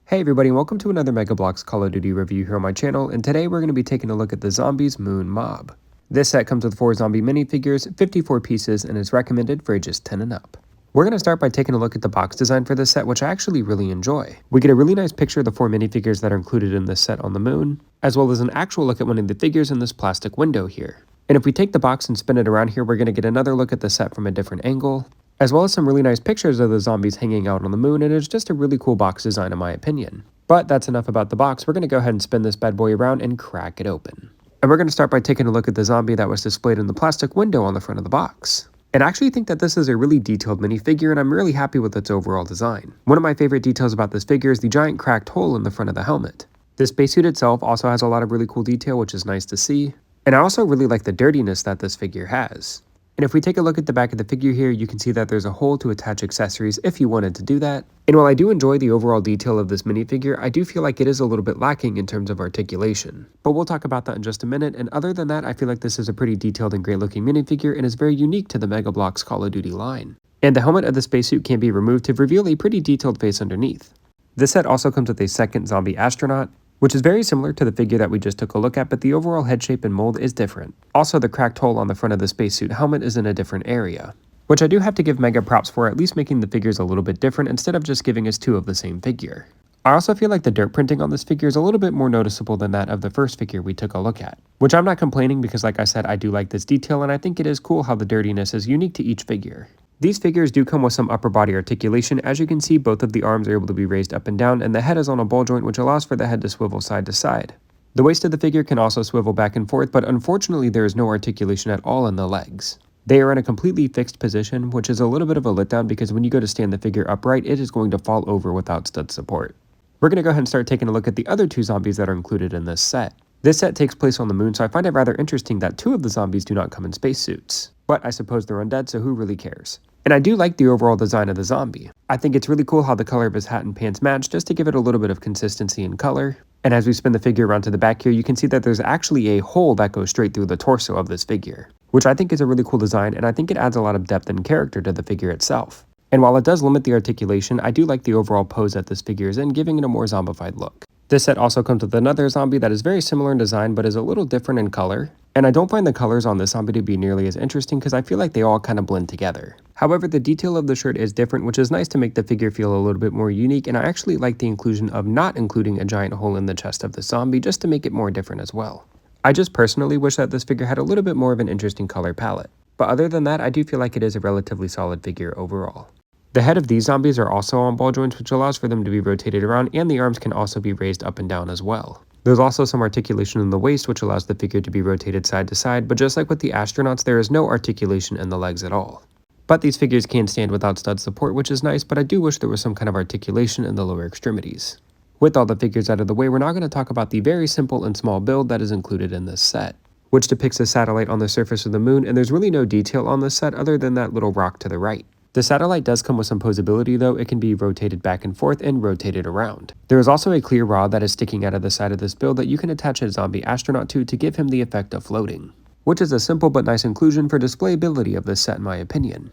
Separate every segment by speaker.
Speaker 1: Hey everybody, and welcome to another Mega Bloks Call of Duty review here on my channel, and today we're going to be taking a look at the Zombies Moon Mob. This set comes with 4 zombie minifigures, 54 pieces, and is recommended for ages 10 and up. We're going to start by taking a look at the box design for this set, which I actually really enjoy. We get a really nice picture of the 4 minifigures that are included in this set on the moon, as well as an actual look at one of the figures in this plastic window here. And if we take the box and spin it around here, we're going to get another look at the set from a different angle, as well as some really nice pictures of the zombies hanging out on the moon, and it's just a really cool box design in my opinion. But that's enough about the box. We're going to go ahead and spin this bad boy around and crack it open. And we're going to start by taking a look at the zombie that was displayed in the plastic window on the front of the box. And I actually think that this is a really detailed minifigure, and I'm really happy with its overall design. One of my favorite details about this figure is the giant cracked hole in the front of the helmet. The spacesuit itself also has a lot of really cool detail, which is nice to see. And I also really like the dirtiness that this figure has. And if we take a look at the back of the figure here, you can see that there's a hole to attach accessories if you wanted to do that. And while I do enjoy the overall detail of this minifigure, I do feel like it is a little bit lacking in terms of articulation. But we'll talk about that in just a minute, and other than that, I feel like this is a pretty detailed and great looking minifigure and is very unique to the Mega Bloks Call of Duty line. And the helmet of the spacesuit can be removed to reveal a pretty detailed face underneath. This set also comes with a second zombie astronaut, which is very similar to the figure that we just took a look at, but the overall head shape and mold is different. Also, the cracked hole on the front of the spacesuit helmet is in a different area, which I do have to give Mega props for at least making the figures a little bit different instead of just giving us 2 of the same figure. I also feel like the dirt printing on this figure is a little bit more noticeable than that of the first figure we took a look at, which I'm not complaining because like I said, I do like this detail and I think it is cool how the dirtiness is unique to each figure. These figures do come with some upper body articulation. As you can see, both of the arms are able to be raised up and down, and the head is on a ball joint, which allows for the head to swivel side to side. The waist of the figure can also swivel back and forth, but unfortunately there is no articulation at all in the legs. They are in a completely fixed position, which is a little bit of a letdown because when you go to stand the figure upright, it is going to fall over without stud support. We're going to go ahead and start taking a look at the other 2 zombies that are included in this set. This set takes place on the moon, so I find it rather interesting that 2 of the zombies do not come in spacesuits. But I suppose they're undead, so who really cares? And I do like the overall design of the zombie. I think it's really cool how the color of his hat and pants match just to give it a little bit of consistency in color. And as we spin the figure around to the back here, you can see that there's actually a hole that goes straight through the torso of this figure, which I think is a really cool design, and I think it adds a lot of depth and character to the figure itself. And while it does limit the articulation, I do like the overall pose that this figure is in, giving it a more zombified look. This set also comes with another zombie that is very similar in design but is a little different in color. And I don't find the colors on this zombie to be nearly as interesting because I feel like they all kind of blend together. However, the detail of the shirt is different, which is nice to make the figure feel a little bit more unique, and I actually like the inclusion of not including a giant hole in the chest of the zombie just to make it more different as well. I just personally wish that this figure had a little bit more of an interesting color palette. But other than that, I do feel like it is a relatively solid figure overall. The head of these zombies are also on ball joints, which allows for them to be rotated around, and the arms can also be raised up and down as well. There's also some articulation in the waist, which allows the figure to be rotated side to side, but just like with the astronauts, there is no articulation in the legs at all. But these figures can stand without stud support, which is nice, but I do wish there was some kind of articulation in the lower extremities. With all the figures out of the way, we're now going to talk about the very simple and small build that is included in this set, which depicts a satellite on the surface of the moon, and there's really no detail on this set other than that little rock to the right. The satellite does come with some posability though. It can be rotated back and forth and rotated around. There is also a clear rod that is sticking out of the side of this build that you can attach a zombie astronaut to give him the effect of floating, which is a simple but nice inclusion for displayability of this set in my opinion.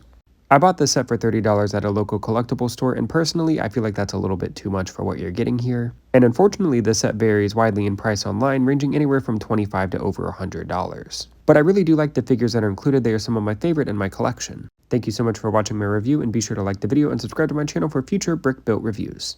Speaker 1: I bought this set for $30 at a local collectible store, and personally I feel like that's a little bit too much for what you're getting here. And unfortunately this set varies widely in price online, ranging anywhere from $25 to over $100. But I really do like the figures that are included. They are some of my favorite in my collection. Thank you so much for watching my review, and be sure to like the video and subscribe to my channel for future brick built reviews.